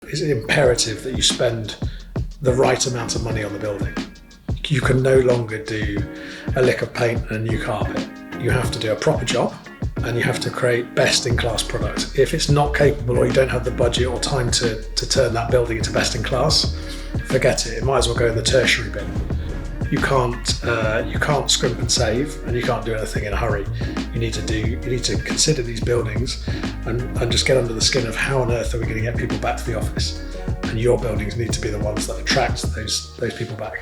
it's imperative that you spend the right amount of money on the building. You can no longer do a lick of paint and a new carpet. You have to do a proper job, and you have to create best-in-class product. If it's not capable, or you don't have the budget or time to turn that building into best-in-class, forget it. It might as well go in the tertiary bin. You can't scrimp and save, and you can't do anything in a hurry. You need to consider these buildings and just get under the skin of how on earth are we going to get people back to the office. And your buildings need to be the ones that attract those people back.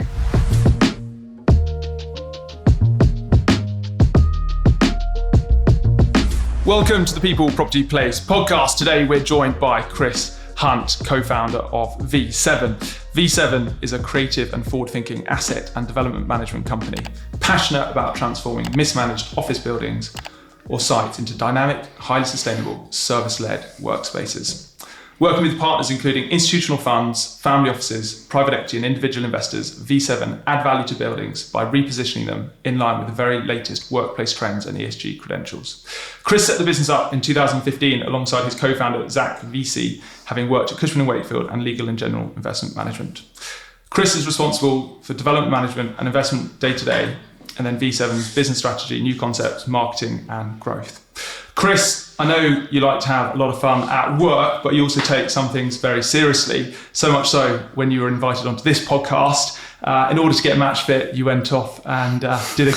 Welcome to the People Property Place podcast. Today we're joined by Chris Hunt, co-founder of V7. V7 is a creative and forward-thinking asset and development management company, passionate about transforming mismanaged office buildings or sites into dynamic, highly sustainable, service-led workspaces. Working with partners including institutional funds, family offices, private equity and individual investors, V7 add value to buildings by repositioning them in line with the very latest workplace trends and ESG credentials. Chris set the business up in 2015 alongside his co-founder Zach VC, having worked at Cushman & Wakefield and Legal & General Investment Management. Chris is responsible for development management and investment day-to-day, and then V7's business strategy, new concepts, marketing and growth. Chris, I know you like to have a lot of fun at work, but you also take some things very seriously. So much so, when you were invited onto this podcast, in order to get match fit, you went off and did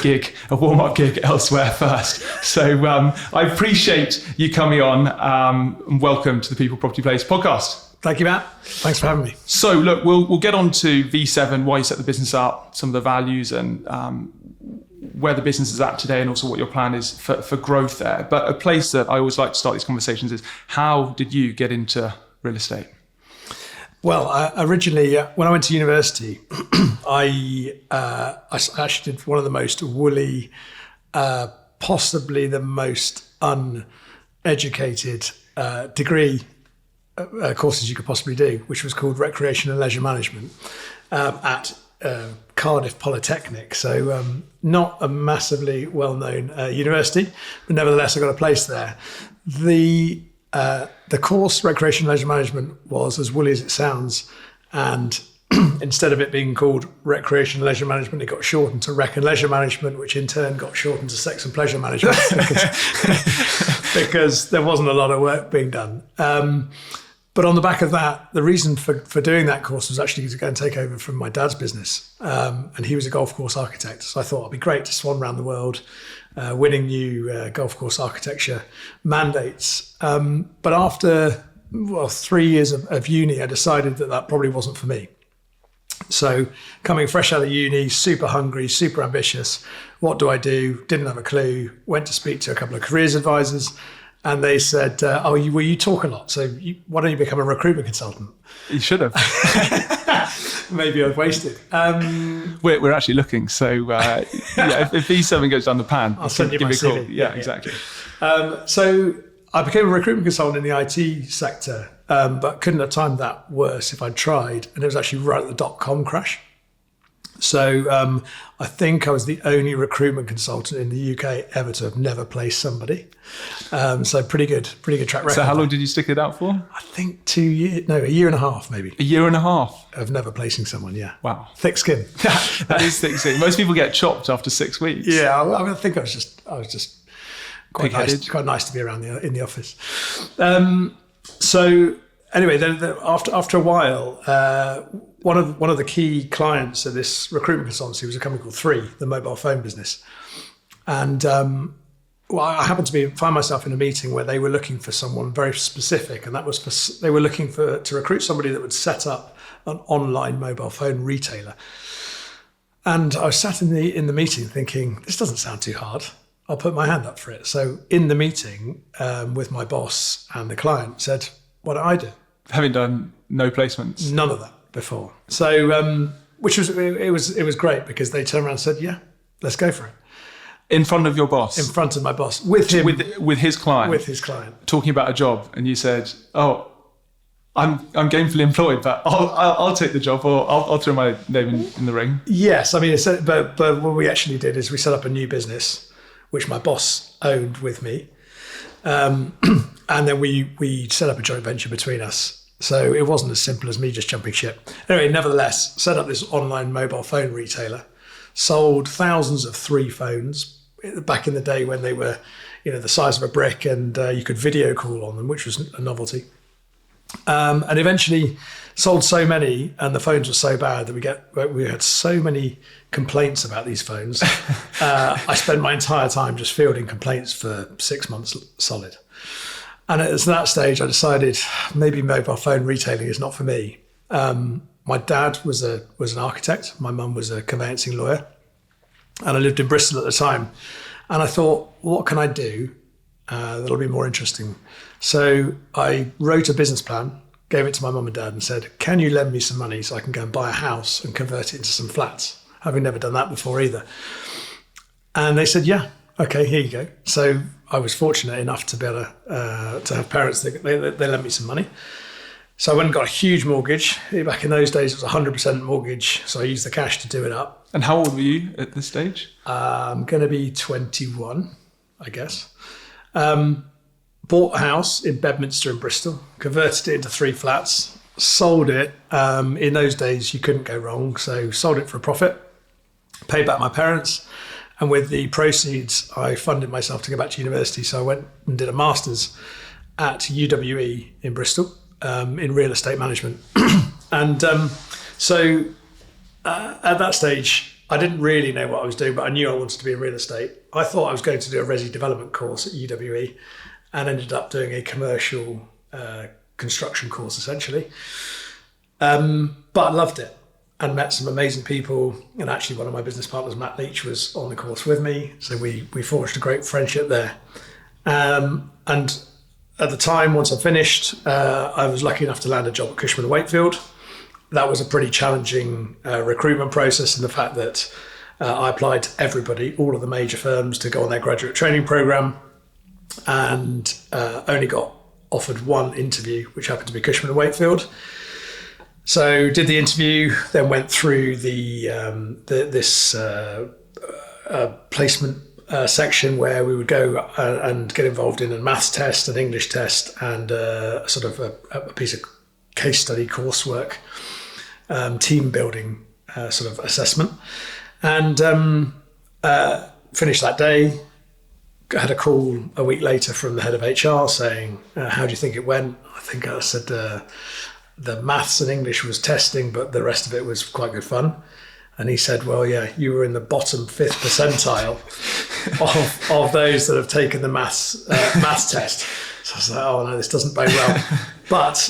a warm-up gig elsewhere first. So I appreciate you coming on, and welcome to the People Property Place podcast. Thank you, Matt. Thanks for having me. So look, we'll get on to V7, why you set the business up, some of the values and where the business is at today, and also what your plan is for growth there. But a place that I always like to start these conversations is, how did you get into real estate? Well, originally, when I went to university, I actually did one of the most woolly, possibly the most uneducated degree courses you could possibly do, which was called Recreation and Leisure Management at Cardiff Polytechnic. So not a massively well-known university, but nevertheless I got a place there. The course Recreation and Leisure Management was as woolly as it sounds, and instead of it being called Recreation and Leisure Management, it got shortened to Rec and Leisure Management, which in turn got shortened to Sex and Pleasure Management because there wasn't a lot of work being done. But on the back of that, the reason for doing that course was actually to go and take over from my dad's business. And he was a golf course architect. So I thought it'd be great to swan around the world, winning new golf course architecture mandates. But after 3 years of uni, I decided that probably wasn't for me. So coming fresh out of uni, super hungry, super ambitious, what do I do? Didn't have a clue. Went to speak to a couple of careers advisors. And they said, you talk a lot, so why don't you become a recruitment consultant? You should have. Maybe I've wasted. We're actually looking, so if V7 goes down the pan, I'll send you my CV. Call. Yeah, exactly. So I became a recruitment consultant in the IT sector, but couldn't have timed that worse if I'd tried. And it was actually right at the .com crash. So I think I was the only recruitment consultant in the UK ever to have never placed somebody. So pretty good track record. So how long did you stick it out for? I think 2 years, no, a year and a half maybe. A year and a half? Of never placing someone, yeah. Wow. Thick skin. That is thick skin. Most people get chopped after 6 weeks. Yeah, I think I was just quite nice to be around in the office. So anyway, then after a while, one of the key clients of this recruitment consultancy was a company called 3, the mobile phone business. And I happened to find myself in a meeting where they were looking for someone very specific, and that was they were looking to recruit somebody that would set up an online mobile phone retailer. And I was sat in the meeting thinking, this doesn't sound too hard. I'll put my hand up for it. So in the meeting with my boss and the client, said, what do I do? Having done no placements? None of that before. So, which was, it was great because they turned around and said, yeah, let's go for it. In front of your boss? In front of my boss. With him. With his client? With his client. Talking about a job, and you said, oh, I'm gainfully employed, but I'll take the job, or I'll throw my name in the ring. Yes, I mean, but what we actually did is we set up a new business, which my boss owned with me. And then we set up a joint venture between us. So it wasn't as simple as me just jumping ship. Anyway, nevertheless, set up this online mobile phone retailer, sold thousands of 3 phones back in the day when they were, the size of a brick, and you could video call on them, which was a novelty. And eventually sold so many, and the phones were so bad that we had so many complaints about these phones. I spent my entire time just fielding complaints for 6 months solid. And at that stage, I decided maybe mobile phone retailing is not for me. My dad was an architect. My mum was a conveyancing lawyer. And I lived in Bristol at the time. And I thought, what can I do that'll be more interesting? So I wrote a business plan, gave it to my mum and dad and said, can you lend me some money so I can go and buy a house and convert it into some flats? Having never done that before either. And they said, yeah, okay, here you go. So I was fortunate enough to be able to have parents that they lent me some money. So I went and got a huge mortgage. Back in those days, it was 100% mortgage. So I used the cash to do it up. And how old were you at this stage? I'm going to be 21, I guess. Bought a house in Bedminster in Bristol, converted it into 3 flats, sold it. In those days, you couldn't go wrong. So sold it for a profit, paid back my parents. And with the proceeds, I funded myself to go back to university. So I went and did a master's at UWE in Bristol in real estate management. And so at that stage, I didn't really know what I was doing, but I knew I wanted to be in real estate. I thought I was going to do a resi development course at UWE and ended up doing a commercial construction course, essentially. But I loved it and met some amazing people. And actually, one of my business partners, Matt Leach, was on the course with me. So we forged a great friendship there. And at the time, once I finished, I was lucky enough to land a job at Cushman & Wakefield. That was a pretty challenging recruitment process, in the fact that I applied to everybody, all of the major firms, to go on their graduate training program, and only got offered one interview, which happened to be Cushman & Wakefield. So did the interview, then went through this placement section where we would go and get involved in a maths test, an English test, and sort of a piece of case study coursework, team building sort of assessment. And finished that day. Had a call a week later from the head of HR saying, how do you think it went? I think I said the maths and English was testing, but the rest of it was quite good fun. And he said, well, yeah, you were in the bottom 5th percentile of those that have taken the maths test. So I was like, oh no, this doesn't bode well. But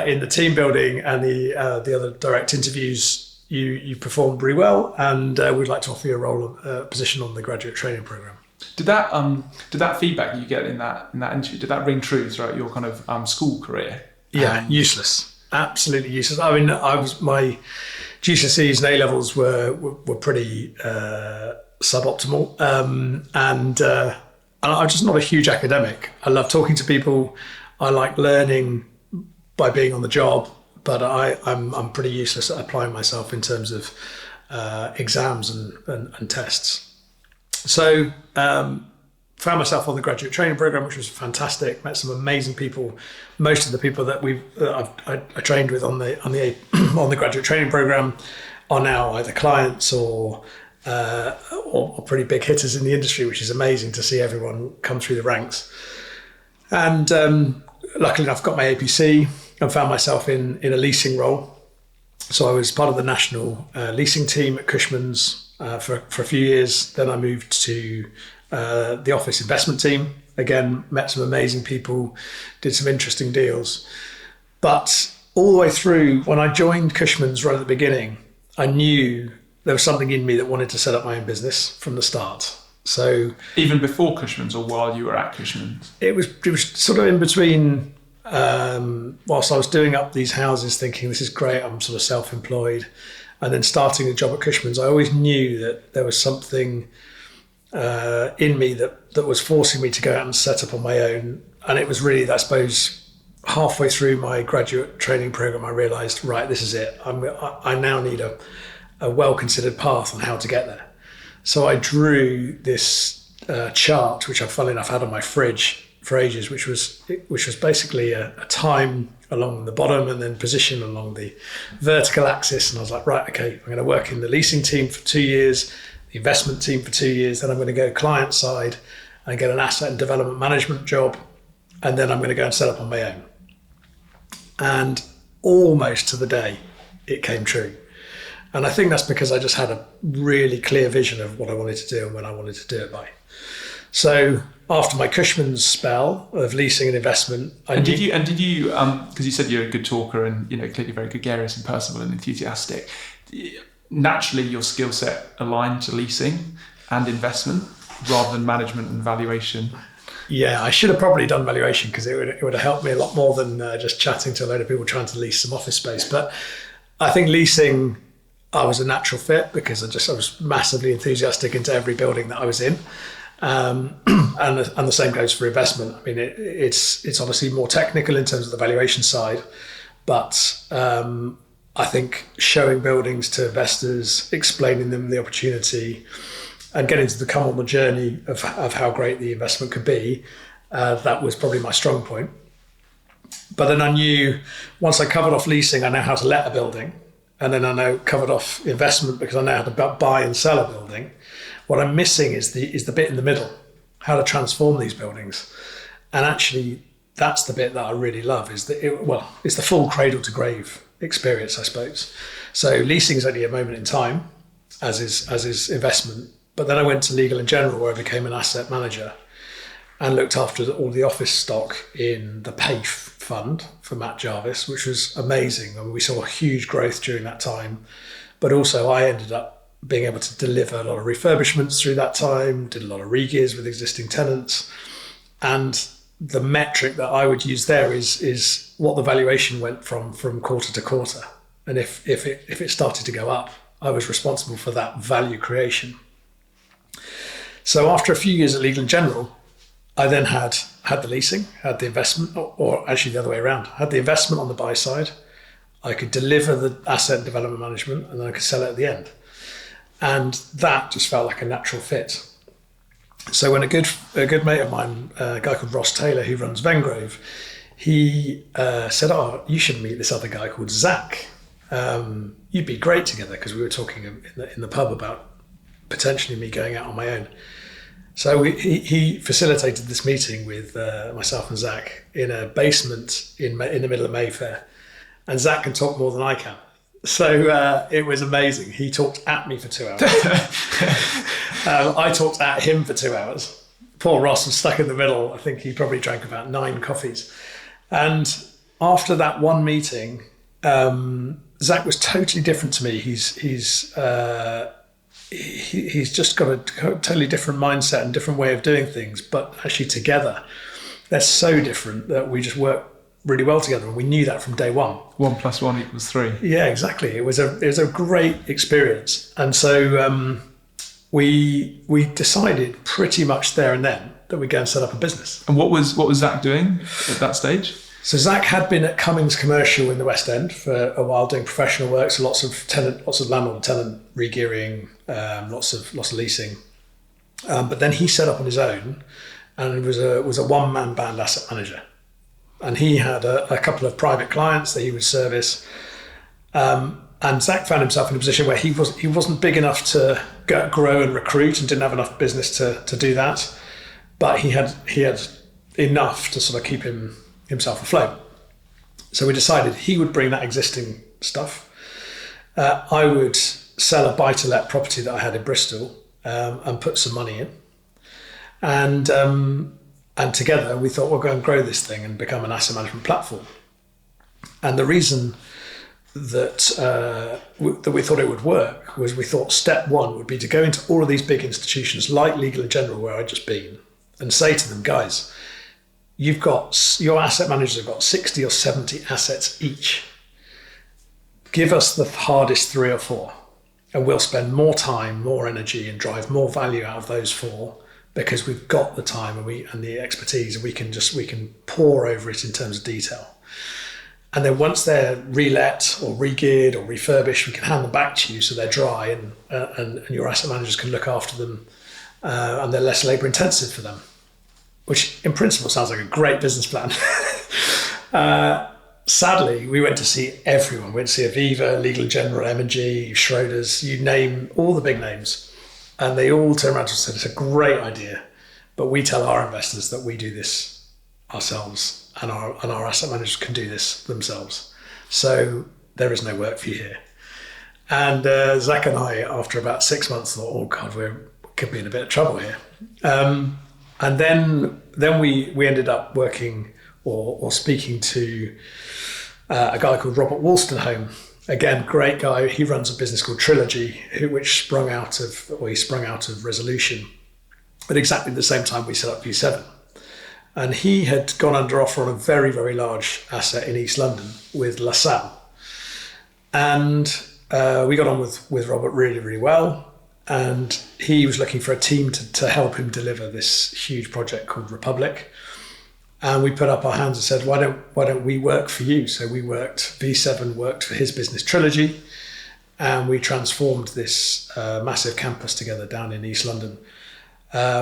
in the team building and the other direct interviews, you performed really well, and we'd like to offer you a position on the graduate training program. Did that feedback you get in that interview, did that ring true throughout your kind of school career? Yeah, useless. Absolutely useless. I mean, my GCSEs and A-levels were pretty suboptimal, and I'm just not a huge academic. I love talking to people. I like learning by being on the job, but I'm pretty useless at applying myself in terms of exams and tests. So found myself on the graduate training program, which was fantastic. Met some amazing people. Most of the people that I trained with on the graduate training program are now either clients or pretty big hitters in the industry, which is amazing to see everyone come through the ranks. And luckily enough, got my APC and found myself in a leasing role. So I was part of the national leasing team at Cushman's for a few years. Then I moved to the office investment team. Again, met some amazing people, did some interesting deals. But all the way through, when I joined Cushman's right at the beginning, I knew there was something in me that wanted to set up my own business from the start. So even before Cushman's or while you were at Cushman's? It was sort of in between. Whilst I was doing up these houses, thinking this is great, I'm sort of self-employed, and then starting a job at Cushman's, I always knew that there was something in me that was forcing me to go out and set up on my own. And it was really, I suppose, halfway through my graduate training program, I realised, right, this is it. I now need a well-considered path on how to get there. So I drew this chart, which I funnily enough had on my fridge for ages, which was basically a time along the bottom and then position along the vertical axis. And I was like, right, okay, I'm going to work in the leasing team for 2 years, the investment team for 2 years, then I'm going to go client side and get an asset and development management job, and then I'm going to go and set up on my own. And almost to the day, it came true. And I think that's because I just had a really clear vision of what I wanted to do and when I wanted to do it by. So after my Cushman's spell of leasing and investment, did you because you said you're a good talker and clearly very gregarious and personable and enthusiastic, naturally your skill set aligned to leasing and investment rather than management and valuation? Yeah, I should have probably done valuation because it would have helped me a lot more than just chatting to a load of people trying to lease some office space. But I think leasing, I was a natural fit because I was massively enthusiastic into every building that I was in. And the same goes for investment. I mean, it's obviously more technical in terms of the valuation side, but I think showing buildings to investors, explaining them the opportunity, and getting to come on the journey of how great the investment could be, that was probably my strong point. But then I knew once I covered off leasing, I know how to let a building, and then I covered off investment because I know how to buy and sell a building. What I'm missing is the bit in the middle, how to transform these buildings. And actually, that's the bit that I really love, it's the full cradle to grave experience, I suppose. So leasing is only a moment in time, as is investment. But then I went to Legal & General, where I became an asset manager and looked after all the office stock in the PAIF fund for Matt Jarvis, which was amazing. I mean, we saw huge growth during that time. But also I ended up being able to deliver a lot of refurbishments through that time, did a lot of re-gears with existing tenants. And the metric that I would use there is what the valuation went from quarter to quarter. And if it started to go up, I was responsible for that value creation. So after a few years at Legal & General, I then had the leasing, had the investment, or actually the other way around, had the investment on the buy side. I could deliver the asset development management, and then I could sell it at the end. And that just felt like a natural fit. So when a good mate of mine, a guy called Ross Taylor, who runs Vengrove, he said, "Oh, you should meet this other guy called Zach. You'd be great together," because we were talking in the pub about potentially me going out on my own. So he facilitated this meeting with myself and Zach in a basement in the middle of Mayfair. And Zach can talk more than I can. So it was amazing. He talked at me for 2 hours. I talked at him for 2 hours. Poor Ross was stuck in the middle. I think he probably drank about 9 coffees. And after that one meeting, Zach was totally different to me. He's just got a totally different mindset and different way of doing things. But actually together, they're so different that we just work really well together, and we knew that from day one. 1 + 1 = 3. Yeah, exactly. It was a great experience, and so we decided pretty much there and then that we'd go and set up a business. And what was Zach doing at that stage? So Zach had been at Cummins Commercial in the West End for a while doing professional work, so lots of landlord and tenant re-gearing, lots of leasing. But then he set up on his own, and was a one-man band asset manager. And he had a couple of private clients that he would service. And Zach found himself in a position where he wasn't big enough to grow and recruit, and didn't have enough business to do that. But he had enough to sort of keep himself afloat. So we decided he would bring that existing stuff. I would sell a buy-to-let property that I had in Bristol and put some money in. And together we thought we'll go and grow this thing and become an asset management platform. And the reason that we thought it would work was we thought step one would be to go into all of these big institutions like Legal & General, where I'd just been, and say to them, guys, your asset managers have got 60 or 70 assets each. Give us the hardest 3 or 4, and we'll spend more time, more energy, and drive more value out of those 4, because we've got the time and the expertise, and we can pour over it in terms of detail. And then once they're relet or re-geared or refurbished, we can hand them back to you so they're dry, and your asset managers can look after them, and they're less labour intensive for them. which in principle sounds like a great business plan. Sadly, we went to see everyone. We went to see Aviva, Legal & General, M&G, Schroders, you name all the big names. And they all turned around and said, it's a great idea, but we tell our investors that we do this ourselves and our asset managers can do this themselves. So there is no work for you here. And Zach and I, after about 6 months, thought, oh God, we could be in a bit of trouble here. And then we ended up working or speaking to a guy called Robert Wolstenholme. Again, great guy. He runs a business called Trilogy, which sprung out of Resolution at exactly the same time we set up V7. And he had gone under offer on a very, very large asset in East London with LaSalle. And we got on with Robert really, really well. And he was looking for a team to help him deliver this huge project called Republic. And we put up our hands and said, why don't we work for you? So V7 worked for his business Trilogy, and we transformed this massive campus together down in East London,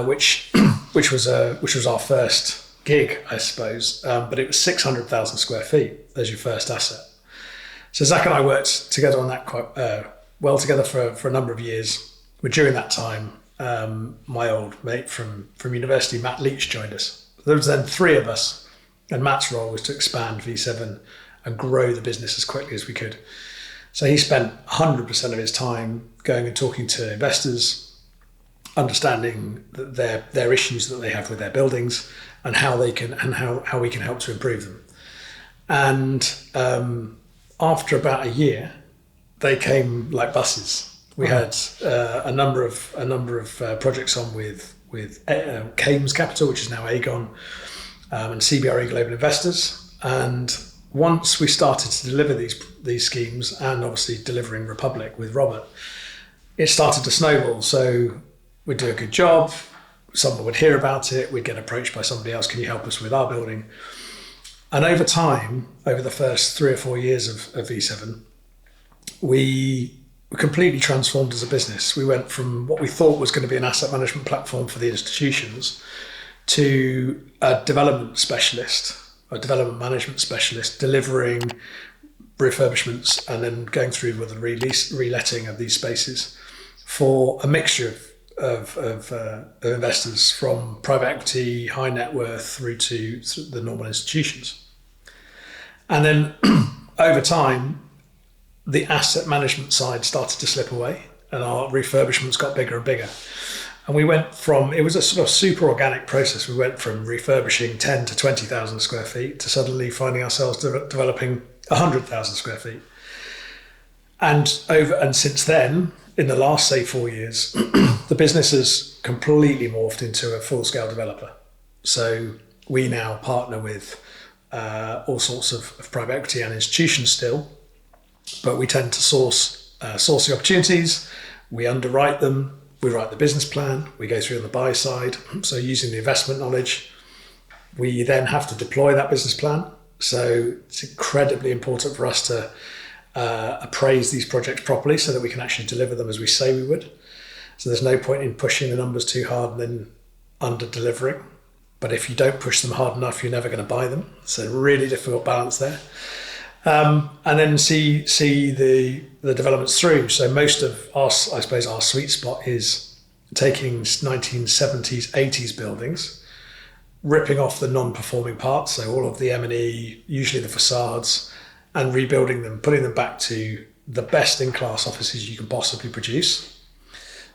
which was our first gig, I suppose. But it was 600,000 square feet as your first asset. So Zach and I worked together on that quite well together for a number of years. But during that time, my old mate from university, Matt Leach, joined us. There was then 3 of us, and Matt's role was to expand V7 and grow the business as quickly as we could. So he spent 100% of his time going and talking to investors, understanding their issues that they have with their buildings and how we can help to improve them. And after about a year, they came like buses. We had a number of projects on with Kames Capital, which is now Aegon, and CBRE Global Investors. And once we started to deliver these schemes, and obviously delivering Republic with Robert, it started to snowball. So we'd do a good job, someone would hear about it, we'd get approached by somebody else, can you help us with our building? And over time, over the first 3 or 4 years of V7, we completely transformed as a business. We went from what we thought was going to be an asset management platform for the institutions to a development management specialist, delivering refurbishments and then going through with the reletting of these spaces for a mixture of investors, from private equity, high net worth, through to the normal institutions. And then over time, the asset management side started to slip away and our refurbishments got bigger and bigger. And we went from, it was a sort of super organic process. We went from refurbishing 10 to 20,000 square feet to suddenly finding ourselves developing 100,000 square feet. And since then, in the last, say, 4 years, the business has completely morphed into a full-scale developer. So we now partner with all sorts of private equity and institutions still, but we tend to source the opportunities, we underwrite them, we write the business plan, we go through on the buy side. So using the investment knowledge, we then have to deploy that business plan. So it's incredibly important for us to appraise these projects properly so that we can actually deliver them as we say we would. So there's no point in pushing the numbers too hard and then under delivering. But if you don't push them hard enough, you're never going to buy them. It's a really difficult balance there. And then see the developments through. So most of us, I suppose, our sweet spot is taking 1970s, 80s buildings, ripping off the non-performing parts, so all of the M&E, usually the facades, and rebuilding them, putting them back to the best-in-class offices you can possibly produce.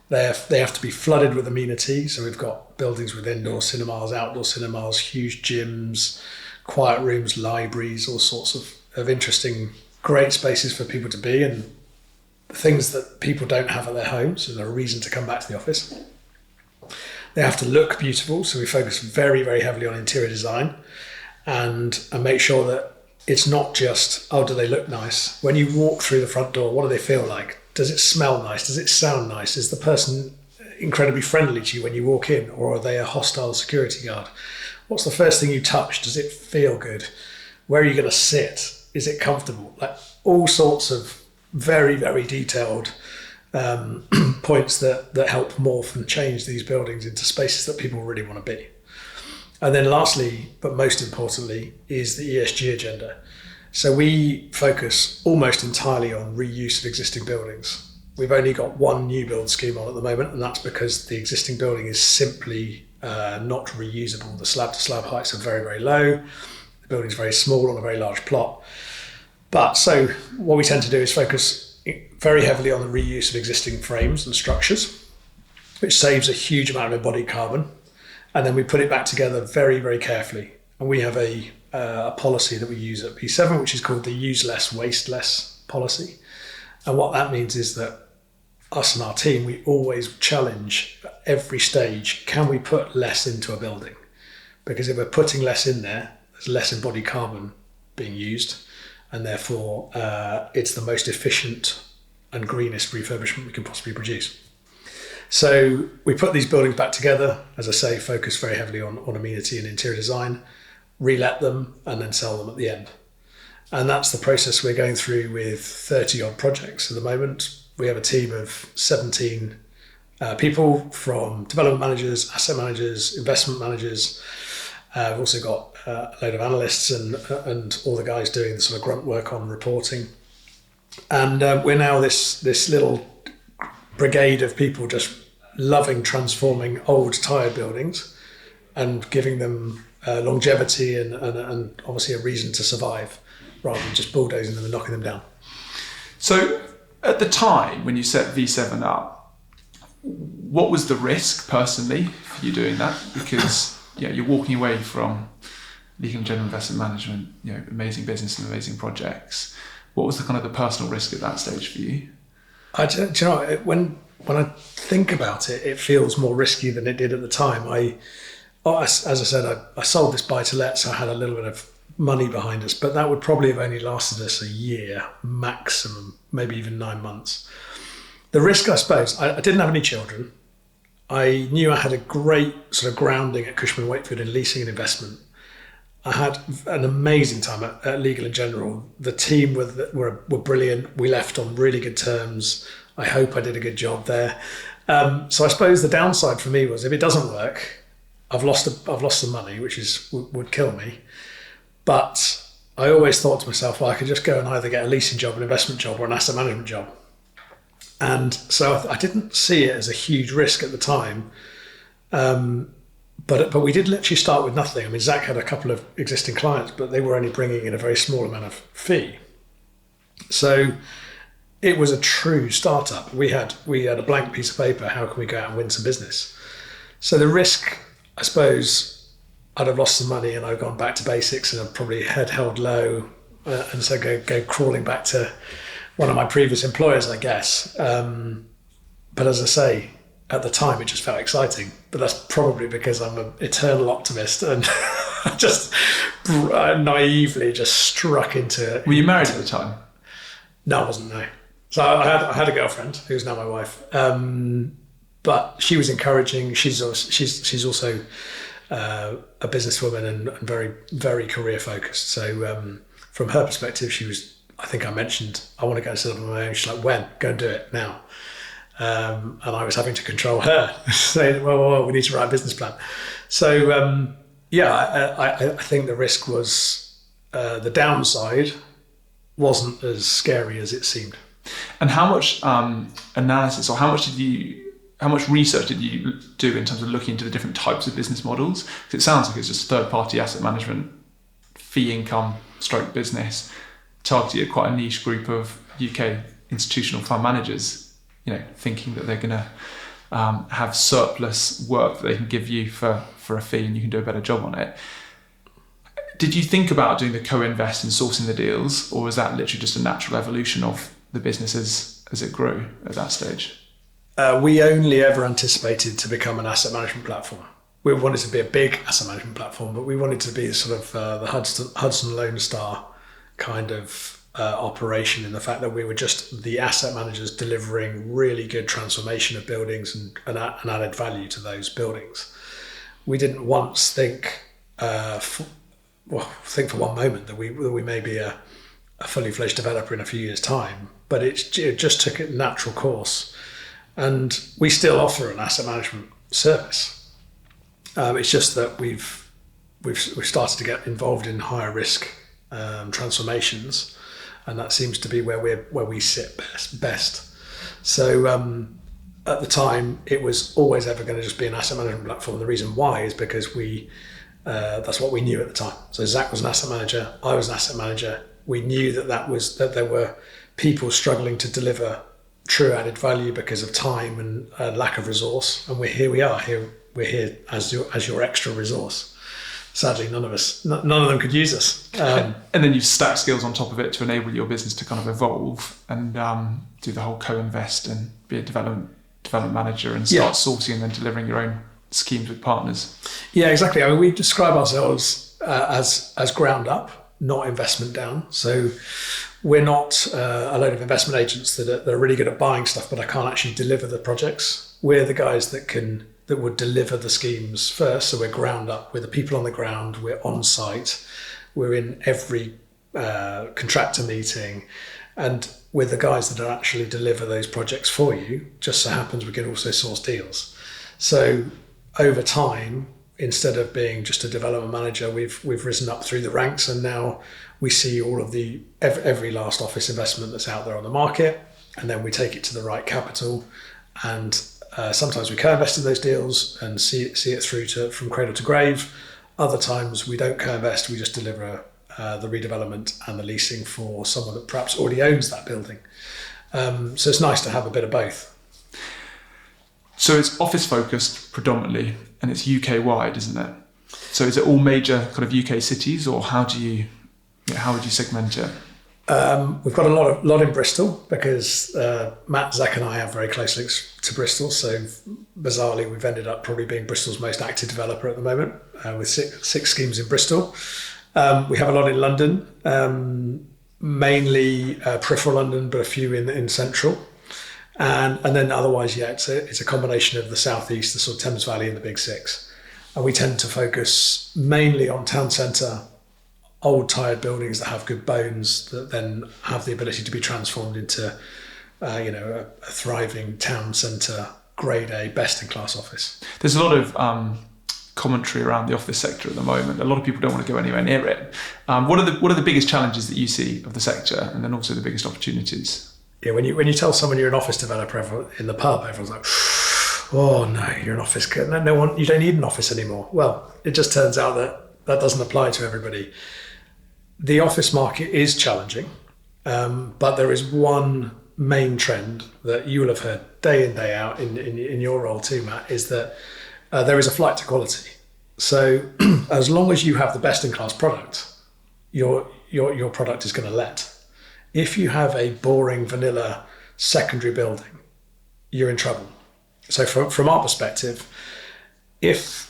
They have to be flooded with amenity. So we've got buildings with indoor cinemas, outdoor cinemas, huge gyms, quiet rooms, libraries, all sorts of interesting, great spaces for people to be, and things that people don't have at their homes, so they're a reason to come back to the office. They have to look beautiful, so we focus very, very heavily on interior design and make sure that it's not just, oh, do they look nice? When you walk through the front door, what do they feel like? Does it smell nice? Does it sound nice? Is the person incredibly friendly to you when you walk in, or are they a hostile security guard? What's the first thing you touch? Does it feel good? Where are you going to sit? Is it comfortable? Like all sorts of very, very detailed points that help morph and change these buildings into spaces that people really want to be. And then lastly, but most importantly, is the ESG agenda. So we focus almost entirely on reuse of existing buildings. We've only got one new build scheme on at the moment, and that's because the existing building is simply not reusable. The slab to slab heights are very, very low. The building's very small on a very large plot. But so what we tend to do is focus very heavily on the reuse of existing frames and structures, which saves a huge amount of embodied carbon. And then we put it back together very, very carefully. And we have a policy that we use at P7, which is called the use less, waste less policy. And what that means is that us and our team, we always challenge at every stage, can we put less into a building? Because if we're putting less in there, there's less embodied carbon being used. And therefore, it's the most efficient and greenest refurbishment we can possibly produce. So we put these buildings back together, as I say, focus very heavily on amenity and interior design, relet them, and then sell them at the end. And that's the process we're going through with 30 odd projects at the moment. We have a team of 17 people, from development managers, asset managers, investment managers. We've also got a load of analysts and all the guys doing the sort of grunt work on reporting. And we're now this little brigade of people just loving transforming old tired buildings and giving them longevity and obviously a reason to survive, rather than just bulldozing them and knocking them down. So at the time when you set V7 up, what was the risk personally for you doing that? Because you're walking away from legal and general investment management, amazing business and amazing projects. What was the kind of the personal risk at that stage for you? Do you know, when I think about it, it feels more risky than it did at the time. As I said, I sold this buy-to-let, so I had a little bit of money behind us, but that would probably have only lasted us a year maximum, maybe even 9 months. The risk, I suppose, I didn't have any children. I knew I had a great sort of grounding at Cushman & Wakefield in leasing and investment. I had an amazing time at Legal and General. The team were brilliant. We left on really good terms. I hope I did a good job there. So I suppose the downside for me was, if it doesn't work, I've lost the money, which would kill me. But I always thought to myself, well, I could just go and either get a leasing job, an investment job, or an asset management job. And so I didn't see it as a huge risk at the time. But we did literally start with nothing. I mean, Zach had a couple of existing clients, but they were only bringing in a very small amount of fee. So it was a true startup. We had a blank piece of paper. How can we go out and win some business? So the risk, I suppose, I'd have lost some money and I'd gone back to basics and I'd probably head held low, and so go crawling back to one of my previous employers, I guess. But as I say, at the time, it just felt exciting. But that's probably because I'm an eternal optimist and I just naively just struck into it. Were you married at the time? No, I wasn't, no. So I had a girlfriend who's now my wife. But she was encouraging. She's also a businesswoman and very, very career focused. So from her perspective, she was, I think I mentioned, I want to go and set up on my own. She's like, when? Go and do it now. And I was having to control her, saying, well, we need to write a business plan. So, I think the risk was, the downside wasn't as scary as it seemed. And how much analysis, or how much research did you do in terms of looking into the different types of business models? Because it sounds like it's just third-party asset management, fee income, stroke business, targeted at quite a niche group of UK institutional fund managers, thinking that they're going to have surplus work that they can give you for a fee and you can do a better job on it. Did you think about doing the co-invest and sourcing the deals, or was that literally just a natural evolution of the business as it grew at that stage? We only ever anticipated to become an asset management platform. We wanted to be a big asset management platform, but we wanted to be sort of the Hudson Lone Star kind of operation, in the fact that we were just the asset managers delivering really good transformation of buildings and added value to those buildings. We didn't once think for one moment that we may be a fully fledged developer in a few years' time, but it just took a natural course. And we still offer an asset management service. It's just that we've we've started to get involved in higher risk transformations, and that seems to be where we sit best. So at the time, it was always ever going to just be an asset management platform. The reason why is because that's what we knew at the time. So Zach was an asset manager, I was an asset manager. We knew that there were people struggling to deliver true added value because of time and lack of resource, and we're here as your extra resource. Sadly, none of them could use us. And then you stack skills on top of it to enable your business to kind of evolve and do the whole co-invest and be a development manager and start sourcing and then delivering your own schemes with partners. Yeah, exactly. I mean, we describe ourselves as ground up, not investment down. So we're not a load of investment agents that are really good at buying stuff, but I can't actually deliver the projects. We're the guys that would deliver the schemes first. So we're ground up. We're the people on the ground. We're on site. We're in every contractor meeting, and we're the guys that actually deliver those projects for you. Just so happens we can also source deals. So over time, instead of being just a development manager, we've risen up through the ranks, and now we see all of every last office investment that's out there on the market, and then we take it to the right capital, and sometimes we co-invest in those deals and see it through from cradle to grave. Other times we don't co-invest, we just deliver the redevelopment and the leasing for someone that perhaps already owns that building. So it's nice to have a bit of both. So it's office focused predominantly, and it's UK wide, isn't it? So is it all major kind of UK cities, or how would you segment it? We've got a lot in Bristol because Matt, Zach and I have very close links to Bristol. So bizarrely, we've ended up probably being Bristol's most active developer at the moment with six schemes in Bristol. We have a lot in London, mainly peripheral London, but a few in central. And then otherwise, it's a combination of the southeast, the sort of Thames Valley and the Big Six. And we tend to focus mainly on town centre, old tired buildings that have good bones that then have the ability to be transformed into a thriving town centre, grade A, best in class office. There's a lot of commentary around the office sector at the moment. A lot of people don't want to go anywhere near it. What are the biggest challenges that you see of the sector, and then also the biggest opportunities? Yeah, when you tell someone you're an office developer in the pub, everyone's like, "Oh no, you're an office kid. No one, you don't need an office anymore." Well, it just turns out that doesn't apply to everybody. The office market is challenging, but there is one main trend that you will have heard day in, day out in your role too, Matt, is that there is a flight to quality. So as long as you have the best in class product, your product is going to let. If you have a boring vanilla secondary building, you're in trouble. So from our perspective, if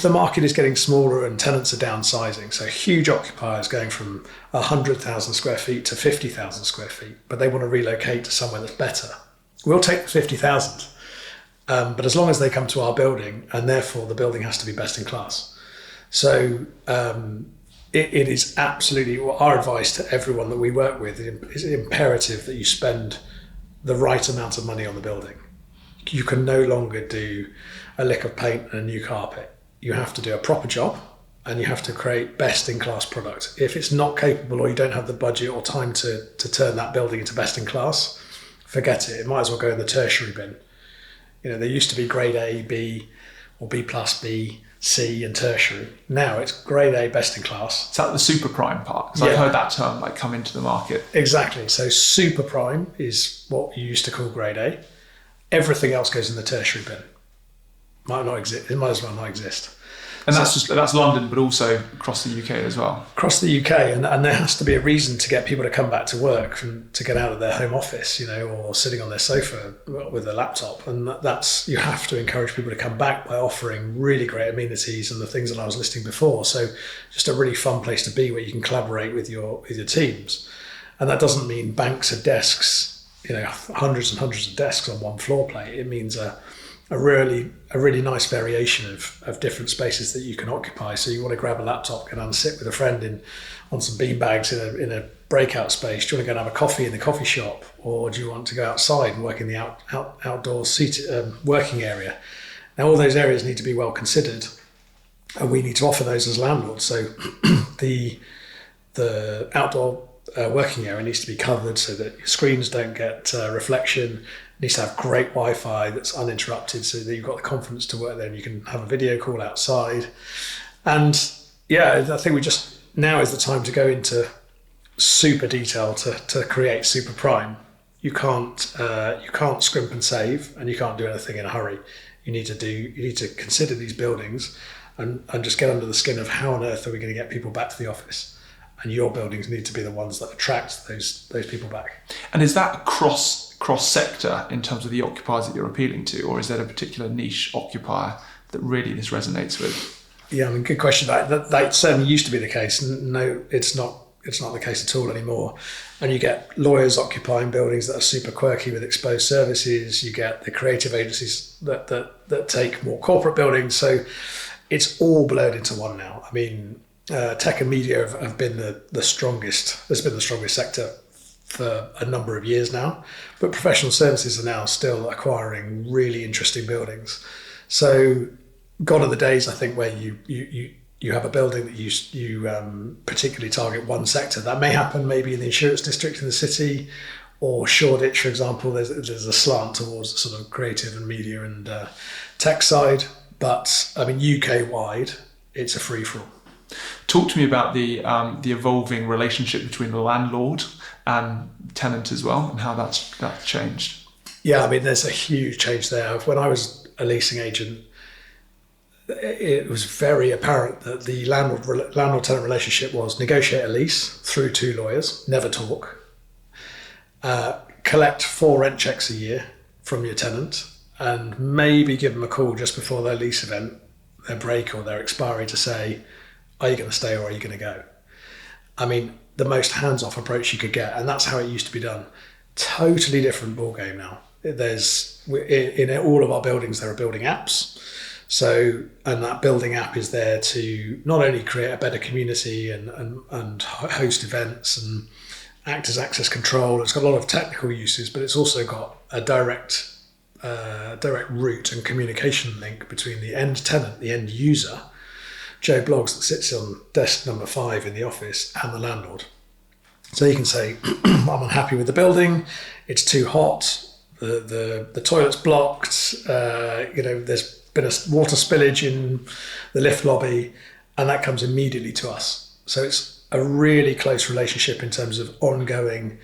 the market is getting smaller and tenants are downsizing, so huge occupiers going from 100,000 square feet to 50,000 square feet, but they want to relocate to somewhere that's better, we'll take the 50,000. But as long as they come to our building, and therefore the building has to be best in class. So it is absolutely our advice to everyone that we work with is imperative that you spend the right amount of money on the building. You can no longer do a lick of paint and a new carpet. You have to do a proper job, and you have to create best in class product. If it's not capable, or you don't have the budget or time to turn that building into best in class, forget it. It might as well go in the tertiary bin. There used to be grade A, B, or B plus B, C, and tertiary. Now it's grade A, best in class. Is that the super prime part? Because I've heard that term come into the market. Exactly. So super prime is what you used to call grade A. Everything else goes in the tertiary bin. Might not exist. It might as well not exist. And that's London, but also across the UK as well. Across the UK, and there has to be a reason to get people to come back to work and to get out of their home office, or sitting on their sofa with a laptop. And you have to encourage people to come back by offering really great amenities and the things that I was listing before. So just a really fun place to be where you can collaborate with your teams. And that doesn't mean banks of desks, hundreds and hundreds of desks on one floor plate. It means a really nice variation of different spaces that you can occupy. So you want to grab a laptop, go down and sit with a friend on some bean bags in a breakout space. Do you want to go and have a coffee in the coffee shop, or do you want to go outside and work in the outdoor seated working area? Now all those areas need to be well considered, And we need to offer those as landlords. So the outdoor working area needs to be covered so that your screens don't get reflection. It needs to have great Wi-Fi that's uninterrupted so that you've got the confidence to work there and you can have a video call outside. And yeah, I think now is the time to go into super detail to create super prime. You can't scrimp and save, and you can't do anything in a hurry. You need to consider these buildings and just get under the skin of how on earth are we going to get people back to the office. And your buildings need to be the ones that attract those people back. And is that cross sector in terms of the occupiers that you're appealing to, or is there a particular niche occupier that really this resonates with? Yeah, I mean, good question. That certainly used to be the case. No, it's not the case at all anymore. And you get lawyers occupying buildings that are super quirky with exposed services. You get the creative agencies that take more corporate buildings. So it's all blurred into one now. I mean, tech and media have been the strongest. It's been the strongest sector for a number of years now, but professional services are now still acquiring really interesting buildings. So gone are the days, I think, where you have a building that you particularly target one sector. That may happen maybe in the insurance district in the city, or Shoreditch, for example. There's a slant towards the sort of creative and media and tech side. But I mean, UK wide, it's a free for all. Talk to me about the evolving relationship between the landlord and tenant as well, and how that's changed. Yeah, I mean, there's a huge change there. When I was a leasing agent, it was very apparent that the landlord-tenant relationship was negotiate a lease through two lawyers, never talk, collect 4 rent checks a year from your tenant, and maybe give them a call just before their lease event, their break or their expiry, to say, are you going to stay or are you going to go? I mean, the most hands-off approach you could get, and that's how it used to be done. Totally different ballgame now. In all of our buildings, there are building apps. So, and that building app is there to not only create a better community and host events and act as access control. It's got a lot of technical uses, but it's also got a direct route and communication link between the end tenant, the end user, Joe Bloggs, that sits on desk number 5 in the office, and the landlord. So you can say, I'm unhappy with the building, it's too hot, the toilet's blocked, there's been a water spillage in the lift lobby, and that comes immediately to us. So it's a really close relationship in terms of ongoing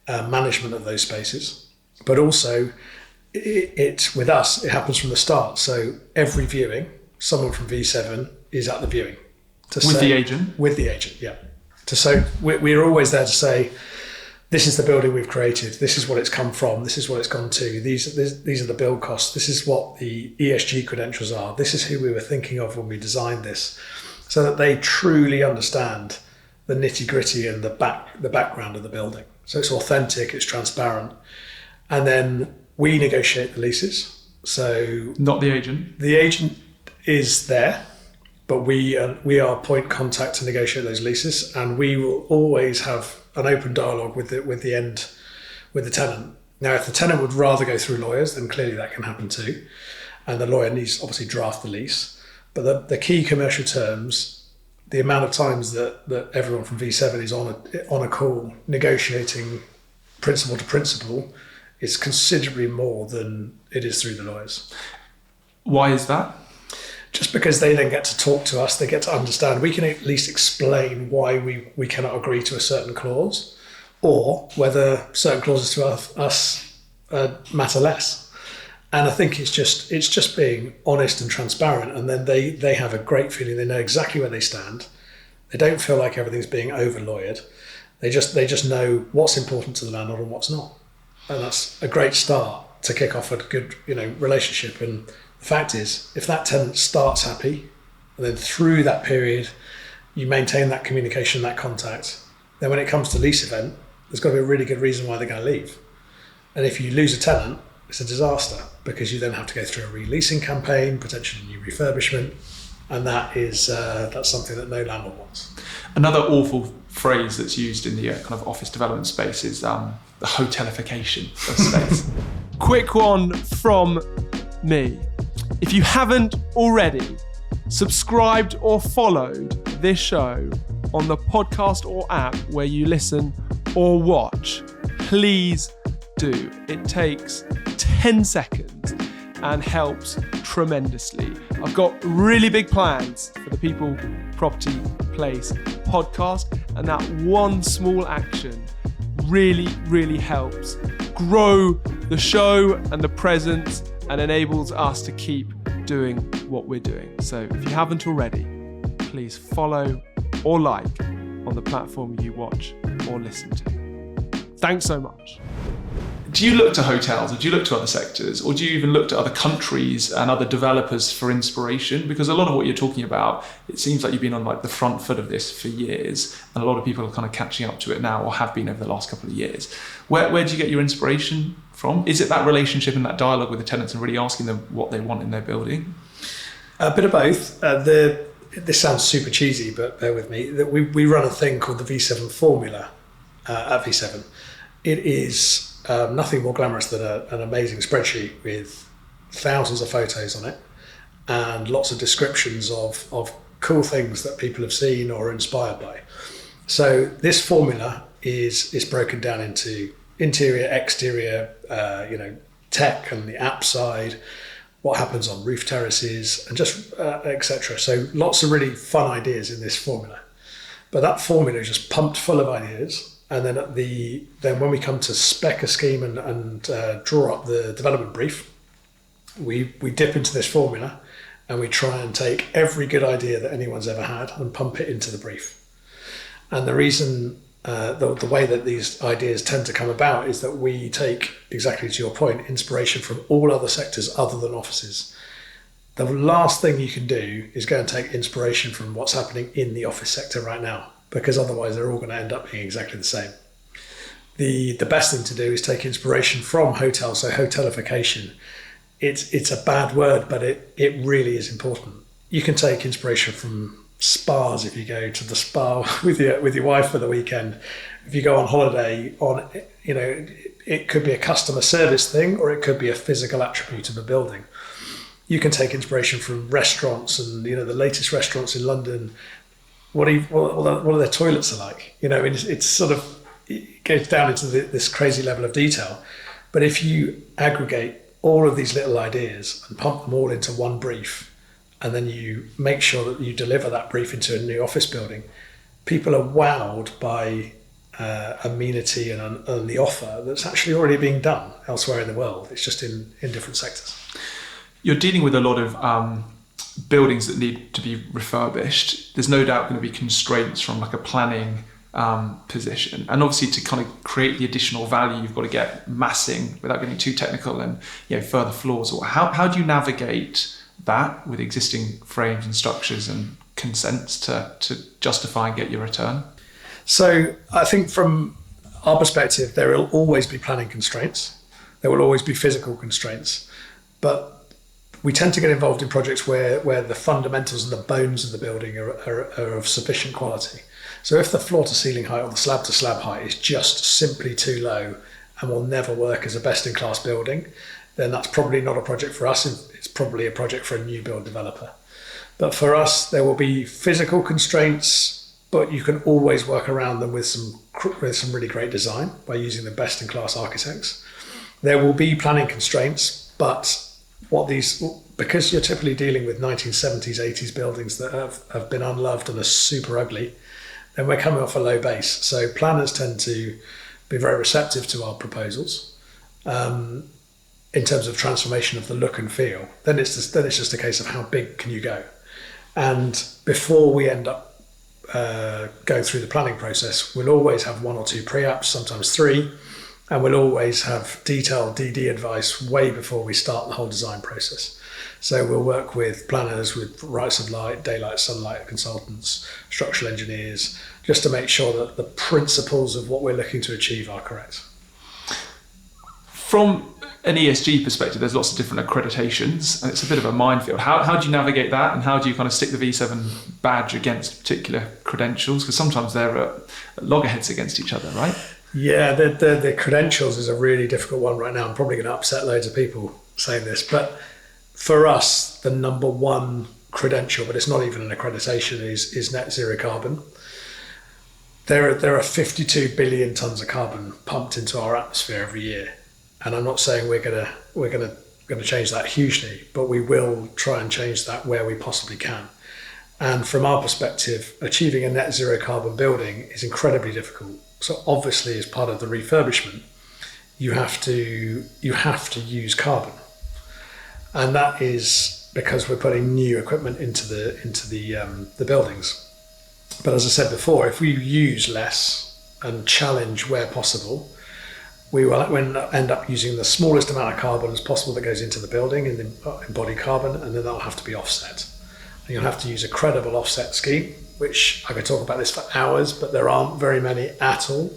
management of those spaces. But also, with us, it happens from the start. So every viewing, someone from V7 is at the viewing. The agent? With the agent, yeah. So we're always there to say, this is the building we've created, this is what it's come from, this is what it's gone to, these are the build costs, this is what the ESG credentials are, this is who we were thinking of when we designed this, so that they truly understand the nitty-gritty and the background of the building. So it's authentic, it's transparent. And then we negotiate the leases. So not the agent? The agent is there, but we are point contact to negotiate those leases, and we will always have an open dialogue with the tenant. Now, if the tenant would rather go through lawyers, then clearly that can happen too, and the lawyer needs to obviously draft the lease. But the key commercial terms, the amount of times that everyone from V7 is on a call negotiating principle to principle, is considerably more than it is through the lawyers. Why is that? Just because they then get to talk to us, they get to understand. We can at least explain why we cannot agree to a certain clause, or whether certain clauses to us matter less. And I think it's just being honest and transparent, and then they have a great feeling. They know exactly where they stand. They don't feel like everything's being over-lawyered. They just know what's important to the landlord and what's not. And that's a great start to kick off a good relationship. And the fact is, if that tenant starts happy, and then through that period, you maintain that communication, that contact, then when it comes to lease event, there's got to be a really good reason why they're going to leave. And if you lose a tenant, it's a disaster, because you then have to go through a releasing campaign, potentially new refurbishment, and that's something that no landlord wants. Another awful phrase that's used in the kind of office development space is the hotelification of space. Quick one from me. If you haven't already, subscribed or followed this show on the podcast or app where you listen or watch, please do. It takes 10 seconds and helps tremendously. I've got really big plans for the People, Property, Place podcast, and that one small action really, really helps grow the show and the presence and enables us to keep doing what we're doing. So if you haven't already, please follow or like on the platform you watch or listen to. Thanks so much. Do you look to hotels, or do you look to other sectors, or do you even look to other countries and other developers for inspiration? Because a lot of what you're talking about, it seems like you've been on like the front foot of this for years, and a lot of people are kind of catching up to it now, or have been over the last couple of years. Where do you get your inspiration from? Is it that relationship and that dialogue with the tenants and really asking them what they want in their building? A bit of both. This sounds super cheesy, but bear with me. That we run a thing called the V7 formula at V7. It is nothing more glamorous than an amazing spreadsheet with thousands of photos on it and lots of descriptions of cool things that people have seen or are inspired by. So this formula is broken down into interior, exterior, tech and the app side, what happens on roof terraces, and just etc. So lots of really fun ideas in this formula. But that formula is just pumped full of ideas. And then when we come to spec a scheme and draw up the development brief, we dip into this formula and we try and take every good idea that anyone's ever had and pump it into the brief. And the reason, the way that these ideas tend to come about is that we take, exactly to your point, inspiration from all other sectors other than offices. The last thing you can do is go and take inspiration from what's happening in the office sector right now, because otherwise they're all going to end up being exactly the same. The best thing to do is take inspiration from hotels, so hotelification. It's a bad word, but it really is important. You can take inspiration from spas if you go to the spa with your wife for the weekend. If you go on holiday, it could be a customer service thing or it could be a physical attribute of a building. You can take inspiration from restaurants and the latest restaurants in London. What are their toilets are like? It's sort of, it goes down into this crazy level of detail. But if you aggregate all of these little ideas and pump them all into one brief, and then you make sure that you deliver that brief into a new office building, people are wowed by amenity and the offer that's actually already being done elsewhere in the world. It's just in different sectors. You're dealing with a lot of buildings that need to be refurbished. There's no doubt going to be constraints from like a planning position, and obviously to kind of create the additional value, you've got to get massing without getting too technical and further floors. Or how do you navigate that with existing frames and structures and consents to justify and get your return? So I think from our perspective, there will always be planning constraints. There will always be physical constraints, but we tend to get involved in projects where the fundamentals and the bones of the building are of sufficient quality. So if the floor to ceiling height or the slab to slab height is just simply too low and will never work as a best in class building, then that's probably not a project for us. It's probably a project for a new build developer. But for us, there will be physical constraints, but you can always work around them with some really great design by using the best in class architects. There will be planning constraints, but because you're typically dealing with 1970s, 80s buildings that have been unloved and are super ugly, then we're coming off a low base. So planners tend to be very receptive to our proposals in terms of transformation of the look and feel. Then it's just a case of how big can you go. And before we end up going through the planning process, we'll always have one or two pre-apps, sometimes three, and we'll always have detailed DD advice way before we start the whole design process. So we'll work with planners, with rights of light, daylight, sunlight consultants, structural engineers, just to make sure that the principles of what we're looking to achieve are correct. From an ESG perspective, there's lots of different accreditations, and it's a bit of a minefield. How do you navigate that, and how do you kind of stick the V7 badge against particular credentials? Because sometimes they're at loggerheads against each other, right? Yeah, the credentials is a really difficult one right now. I'm probably going to upset loads of people saying this, but for us, the number one credential, but it's not even an accreditation, is net zero carbon. There are 52 billion tons of carbon pumped into our atmosphere every year, and I'm not saying we're gonna change that hugely, but we will try and change that where we possibly can. And from our perspective, achieving a net zero carbon building is incredibly difficult. So obviously, as part of the refurbishment, you have to use carbon, and that is because we're putting new equipment into the buildings. But as I said before, if we use less and challenge where possible, we will end up using the smallest amount of carbon as possible that goes into the building in the embodied carbon, and then that'll have to be offset. And you'll have to use a credible offset scheme, which I could talk about this for hours, but there aren't very many at all.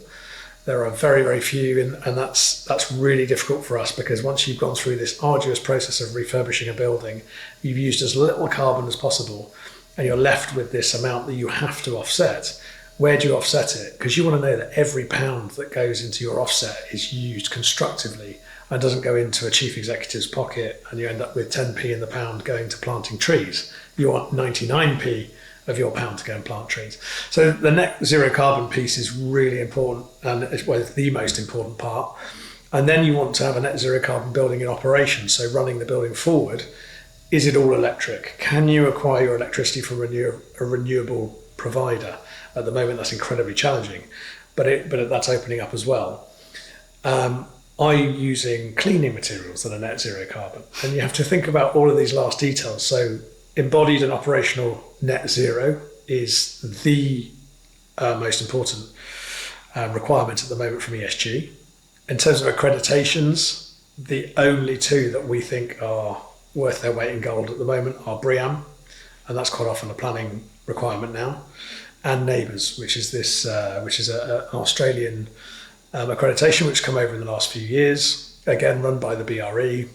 There are very, very few, and that's really difficult for us, because once you've gone through this arduous process of refurbishing a building, you've used as little carbon as possible, and you're left with this amount that you have to offset. Where do you offset it? Because you want to know that every pound that goes into your offset is used constructively and doesn't go into a chief executive's pocket and you end up with 10p in the pound going to planting trees. You want 99p of your pound to go and plant trees. So the net zero carbon piece is really important, and it's the most important part. And then you want to have a net zero carbon building in operation, so running the building forward. Is it all electric? Can you acquire your electricity from a renewable provider? At the moment, that's incredibly challenging, but that's opening up as well. Are you using cleaning materials that are net zero carbon? And you have to think about all of these last details. So embodied and operational net zero is the most important requirement at the moment from ESG. In terms of accreditations, the only two that we think are worth their weight in gold at the moment are BREEAM, and that's quite often a planning requirement now, and NABERS, which is an Australian accreditation which come over in the last few years, again run by the BRE,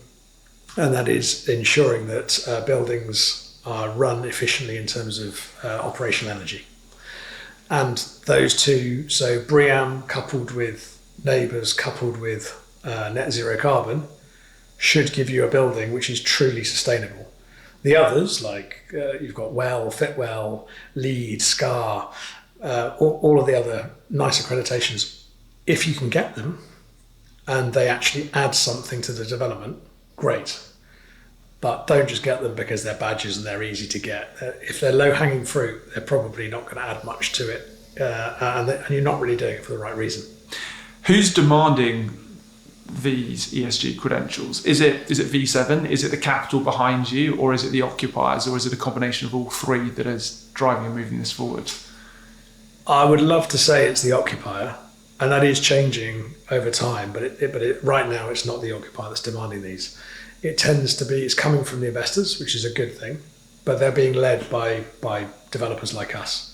and that is ensuring that buildings are run efficiently in terms of operational energy. And those two, so BREEAM coupled with NABERS coupled with net zero carbon, should give you a building which is truly sustainable. The others, like you've got WELL, Fitwell, LEED, SCAR, all of the other nice accreditations, if you can get them and they actually add something to the development, great. But don't just get them because they're badges and they're easy to get. If they're low-hanging fruit, they're probably not going to add much to it, and you're not really doing it for the right reason. Who's demanding these ESG credentials? Is it V7? Is it the capital behind you, or is it the occupiers, or is it a combination of all three that is driving and moving this forward? I would love to say it's the occupier, and that is changing over time. But right now, it's not the occupier that's demanding these. It tends to be, it's coming from the investors, which is a good thing, but they're being led by developers like us.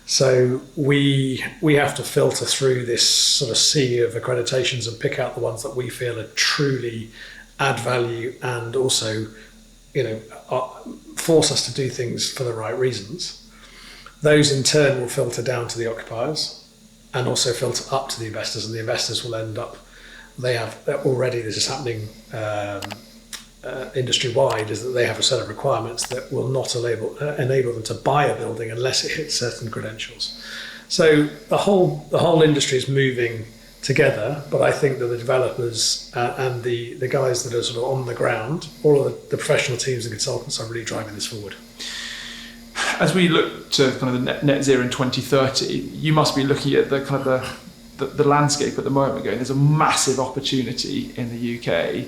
So we have to filter through this sort of sea of accreditations and pick out the ones that we feel are truly add value and also, force us to do things for the right reasons. Those in turn will filter down to the occupiers and also filter up to the investors, and the investors will end up, this is happening industry-wide, is that they have a set of requirements that will not enable them to buy a building unless it hits certain credentials. So the whole industry is moving together, but I think that the developers and the guys that are sort of on the ground, all of the professional teams and consultants are really driving this forward. As we look to kind of the net zero in 2030, you must be looking at the kind of the landscape at the moment going, there's a massive opportunity in the UK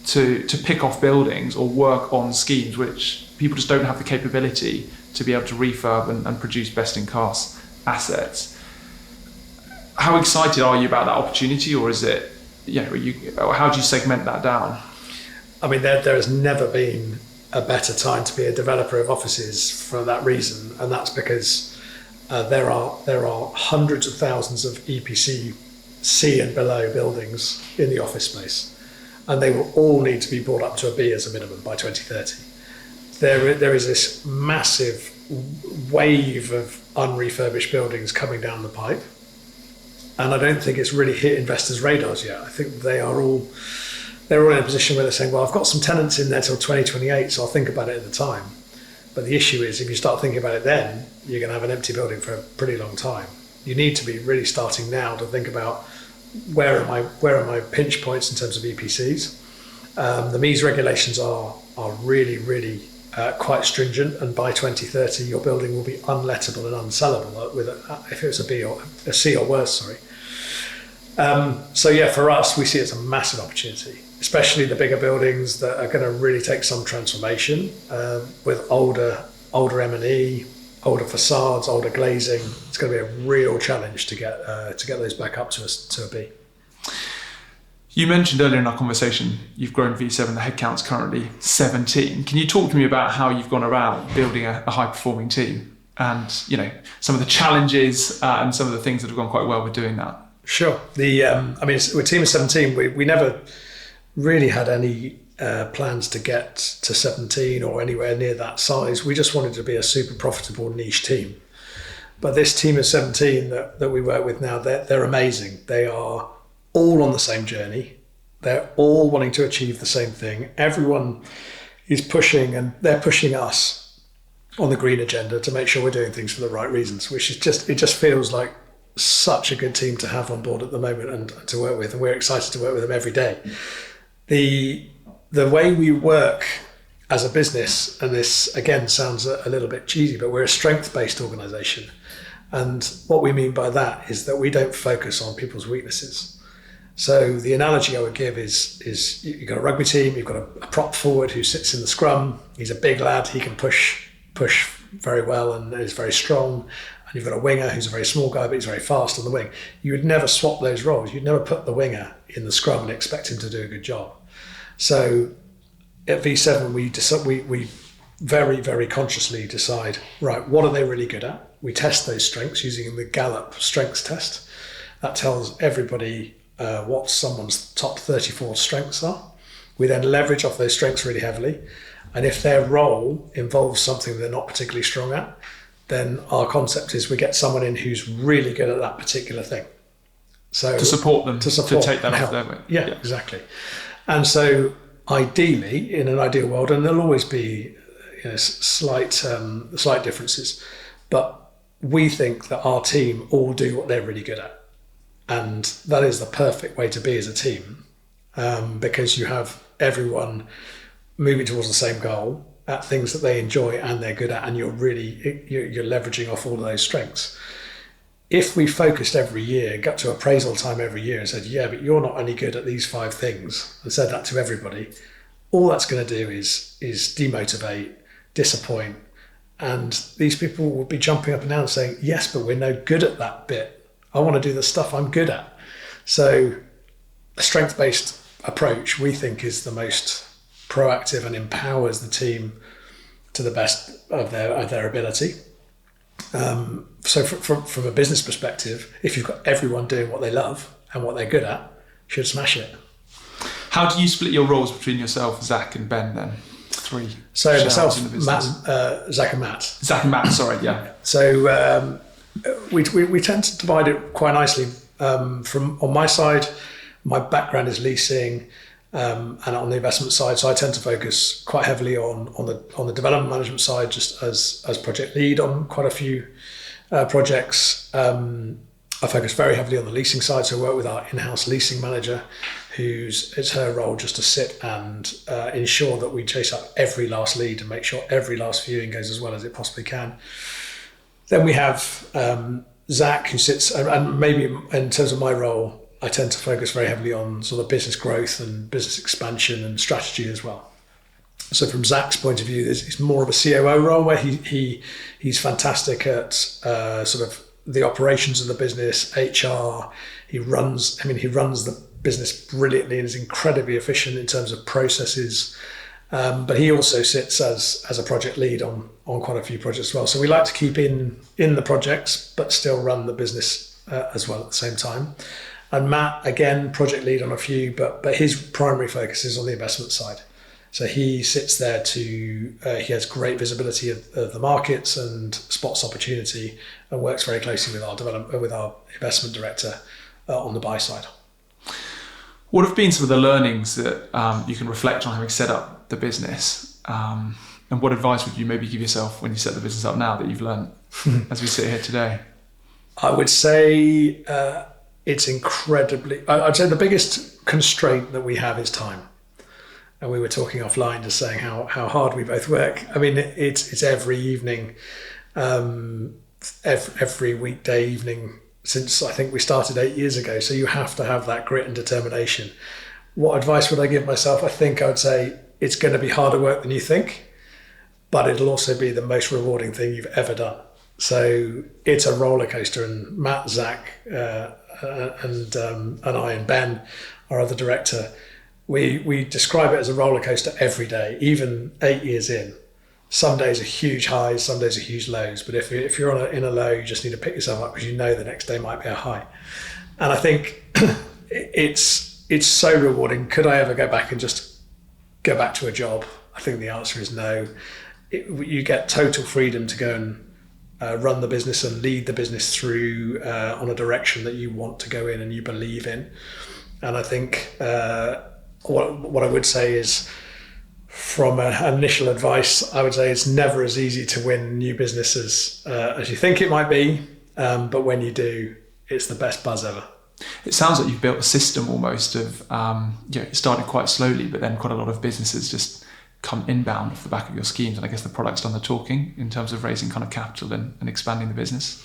to pick off buildings or work on schemes which people just don't have the capability to be able to refurb and produce best-in-class assets. How excited are you about that opportunity, or is it, how do you segment that down? I mean, there has never been a better time to be a developer of offices for that reason, and that's because there are hundreds of thousands of EPC C and below buildings in the office space, and they will all need to be brought up to a B as a minimum by 2030. There is this massive wave of unrefurbished buildings coming down the pipe, and I don't think it's really hit investors' radars yet. I think they are all they're all in a position where they're saying, well, I've got some tenants in there till 2028, so I'll think about it at the time. But the issue is, if you start thinking about it then, you're going to have an empty building for a pretty long time. You need to be really starting now to think about where are my pinch points in terms of EPCs. The MEES regulations are really, really quite stringent, and by 2030 your building will be unlettable and unsellable if it was a B or a C or worse. So yeah, for us, we see it as a massive opportunity, especially the bigger buildings that are going to really take some transformation with older M&E, older facades, older glazing. It's going to be a real challenge to get those back up to a B. You mentioned earlier in our conversation, you've grown V7, the headcount's currently 17. Can you talk to me about how you've gone about building a high-performing team and, some of the challenges and some of the things that have gone quite well with doing that? Sure. We're a team of 17. We never really had any plans to get to 17 or anywhere near that size. We just wanted to be a super profitable niche team. But this team of 17 that we work with now, they're amazing. They are all on the same journey. They're all wanting to achieve the same thing. Everyone is pushing, and they're pushing us on the green agenda to make sure we're doing things for the right reasons, which is it just feels like such a good team to have on board at the moment and to work with. And we're excited to work with them every day. The way we work as a business, and this again sounds a little bit cheesy, but we're a strength-based organization. And what we mean by that is that we don't focus on people's weaknesses. So the analogy I would give is you've got a rugby team, you've got a prop forward who sits in the scrum. He's a big lad, he can push very well and is very strong. And you've got a winger who's a very small guy, but he's very fast on the wing. You would never swap those roles. You'd never put the winger in the scrum and expect him to do a good job. So at V7, we very, very consciously decide, right, what are they really good at? We test those strengths using the Gallup strengths test. That tells everybody what someone's top 34 strengths are. We then leverage off those strengths really heavily. And if their role involves something they're not particularly strong at, then our concept is we get someone in who's really good at that particular thing. So to support them, to take that off their way. Yeah, exactly. And so ideally, in an ideal world, and there'll always be slight differences, but we think that our team all do what they're really good at. And that is the perfect way to be as a team, because you have everyone moving towards the same goal at things that they enjoy and they're good at, and you're leveraging off all of those strengths. If we focused every year, got to appraisal time every year and said, yeah, but you're not only good at these 5 things, and said that to everybody, all that's going to do is demotivate, disappoint, and these people will be jumping up and down saying, yes, but we're no good at that bit. I want to do the stuff I'm good at. So a strength-based approach, we think, is the most proactive and empowers the team to the best of their ability. So from a business perspective, if you've got everyone doing what they love and what they're good at, you should smash it. How do you split your roles between yourself, Zach, and Ben then? 3. So myself, Matt, Zach and Matt. Zach and Matt, sorry, yeah. So we tend to divide it quite nicely. From on my side, my background is leasing, and on the investment side, so I tend to focus quite heavily on the development management side, just as project lead on quite a few projects. I focus very heavily on the leasing side, so I work with our in-house leasing manager, it's her role just to sit and ensure that we chase up every last lead and make sure every last viewing goes as well as it possibly can. Then we have Zach, who sits, and maybe in terms of my role, I tend to focus very heavily on sort of business growth and business expansion and strategy as well. So from Zach's point of view, it's more of a COO role where he's fantastic at sort of the operations of the business, HR. He runs the business brilliantly and is incredibly efficient in terms of processes. But he also sits as a project lead on quite a few projects as well. So we like to keep in the projects, but still run the business as well at the same time. And Matt, again, project lead on a few, but his primary focus is on the investment side. So he sits there he has great visibility of the markets and spots opportunity and works very closely with our investment director on the buy side. What have been some of the learnings that you can reflect on having set up the business? And what advice would you maybe give yourself when you set the business up now that you've learned as we sit here today? I would say it's incredibly, I'd say the biggest constraint that we have is time. And we were talking offline, just saying how hard we both work. I mean, it's every evening, every weekday evening since I think we started 8 years ago. So you have to have that grit and determination. What advice would I give myself? I think I would say it's going to be harder work than you think, but it'll also be the most rewarding thing you've ever done. So it's a roller coaster, and Matt, Zach, and I and Ben, our other director, we describe it as a roller coaster every day, even 8 years in. Some days are huge highs, some days are huge lows. But if you're in a low, you just need to pick yourself up because you know the next day might be a high. And I think it's so rewarding. Could I ever go back and just go back to a job? I think the answer is no. You get total freedom to go and run the business and lead the business through on a direction that you want to go in and you believe in. And I think what I would say is, from an initial advice, I would say it's never as easy to win new businesses as you think it might be. But when you do, it's the best buzz ever. It sounds like you've built a system almost of, it started quite slowly, but then quite a lot of businesses just come inbound off the back of your schemes. And I guess the product's done the talking in terms of raising kind of capital and expanding the business.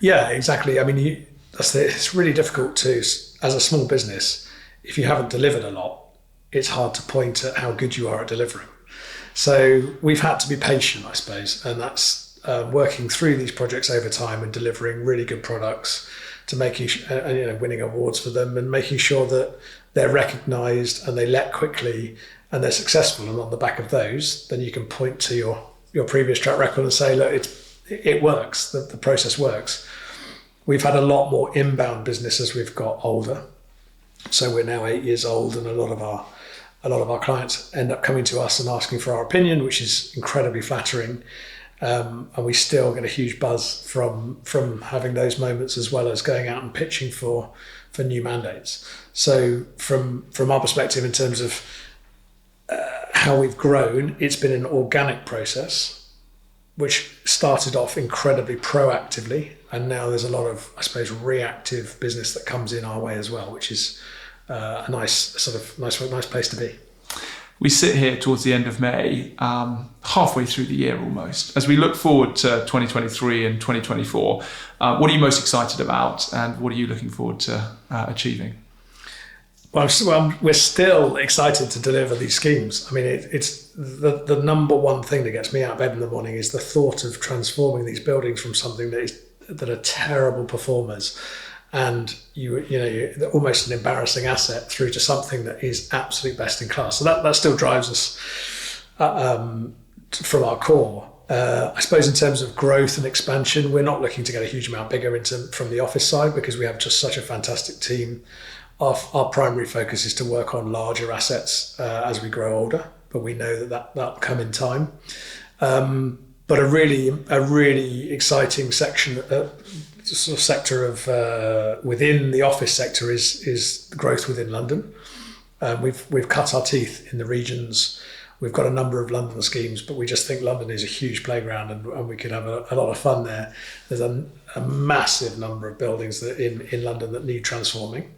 Yeah, exactly. I mean, it's really difficult to, as a small business, if you haven't delivered a lot, it's hard to point at how good you are at delivering. So we've had to be patient, I suppose, and that's working through these projects over time and delivering really good products, to making winning awards for them and making sure that they're recognised and they let quickly and they're successful. And on the back of those, then you can point to your previous track record and say, look, it works. The process works. We've had a lot more inbound business as we've got older. So we're now 8 years old, and a lot of our clients end up coming to us and asking for our opinion, which is incredibly flattering. And we still get a huge buzz from having those moments, as well as going out and pitching for new mandates. So from our perspective, in terms of how we've grown, it's been an organic process, which started off incredibly proactively, and now there's a lot of, I suppose, reactive business that comes in our way as well, which is a nice place to be. We sit here towards the end of May, halfway through the year almost. As we look forward to 2023 and 2024, what are you most excited about, and what are you looking forward to achieving? Well, we're still excited to deliver these schemes. I mean, it's the number one thing that gets me out of bed in the morning is the thought of transforming these buildings from something that are terrible performers, and you're almost an embarrassing asset, through to something that is absolute best in class. So that still drives us from our core. I suppose in terms of growth and expansion, we're not looking to get a huge amount bigger from the office side, because we have just such a fantastic team. Our primary focus is to work on larger assets as we grow older, but we know that'll come in time. But a really exciting sector of within the office sector is growth within London. We've cut our teeth in the regions. We've got a number of London schemes, but we just think London is a huge playground, and we could have a lot of fun there. There's a massive number of buildings in London that need transforming,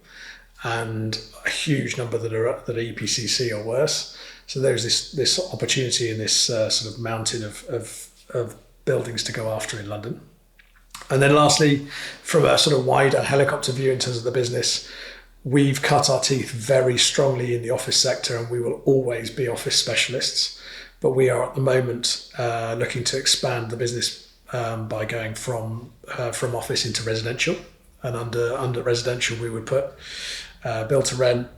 and a huge number that are EPCC or worse. So there's this opportunity in this sort of mountain of buildings to go after in London. And then lastly, from a sort of wider helicopter view in terms of the business, we've cut our teeth very strongly in the office sector, and we will always be office specialists. But we are at the moment looking to expand the business by going from office into residential. And under residential, we would put build to rent,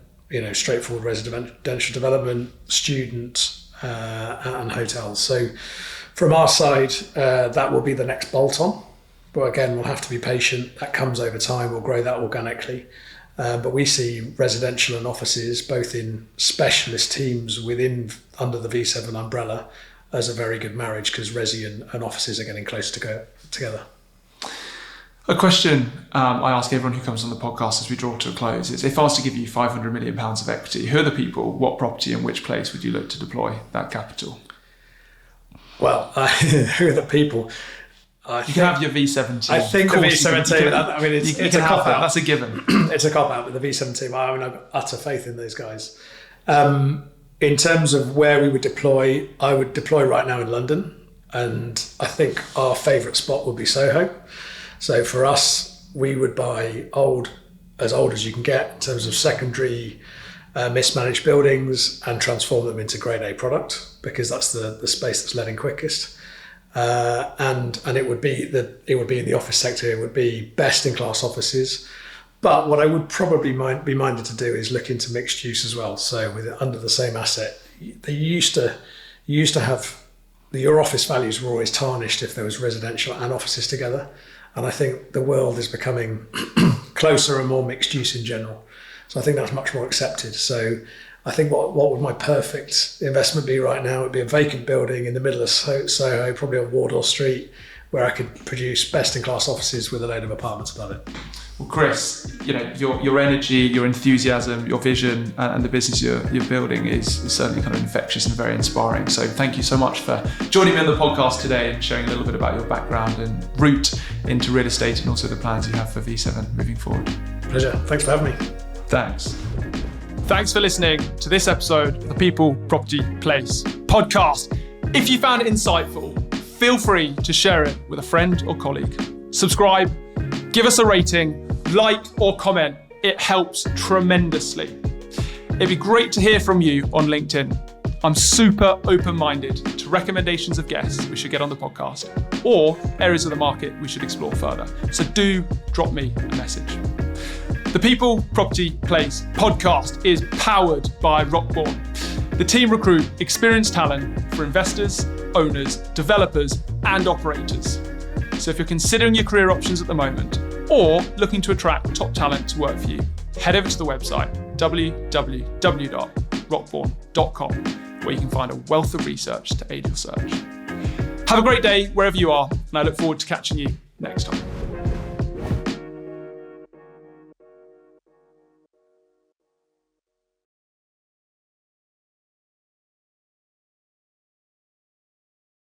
straightforward residential development, student, and hotels. So from our side, that will be the next bolt-on. But again, we'll have to be patient. That comes over time. We'll grow that organically. But we see residential and offices, both in specialist teams under the V7 umbrella, as a very good marriage, because resi and offices are getting closer to go together. A question I ask everyone who comes on the podcast as we draw to a close is, if I was to give you £500 million of equity, who are the people, what property and which place would you look to deploy that capital? Well, who are the people? You can have your V7 team. I think the V7 team, I mean, it's a cop-out. That's a given. It's a cop-out with the V7 team. I mean, I've got utter faith in those guys. In terms of where we would deploy, I would deploy right now in London. And I think our favourite spot would be Soho. So for us, we would buy as old as you can get in terms of secondary mismanaged buildings and transform them into grade A product, because that's the space that's letting quickest. And it would be in the office sector. It would be best in class offices. But what I would probably be minded to do is look into mixed use as well. So under the same asset, you used to have your office values were always tarnished if there was residential and offices together. And I think the world is becoming closer and more mixed use in general. So I think that's much more accepted. So I think what would my perfect investment be right now? It would be a vacant building in the middle of Soho, probably on Wardour Street, where I could produce best-in-class offices with a load of apartments above it. Well, Chris, your energy, your enthusiasm, your vision, and the business you're building is certainly kind of infectious and very inspiring. So thank you so much for joining me on the podcast today and sharing a little bit about your background and route into real estate, and also the plans you have for V7 moving forward. Pleasure. Thanks for having me. Thanks. Thanks for listening to this episode of the People, Property, Place podcast. If you found it insightful, feel free to share it with a friend or colleague. Subscribe, give us a rating, like or comment. It helps tremendously. It'd be great to hear from you on LinkedIn. I'm super open-minded to recommendations of guests we should get on the podcast, or areas of the market we should explore further. So do drop me a message. The People, Property, Place podcast is powered by Rockborn. The team recruit experienced talent for investors, owners, developers, and operators. So if you're considering your career options at the moment, or looking to attract top talent to work for you, head over to the website www.rockborn.com, where you can find a wealth of research to aid your search. Have a great day wherever you are, and I look forward to catching you next time.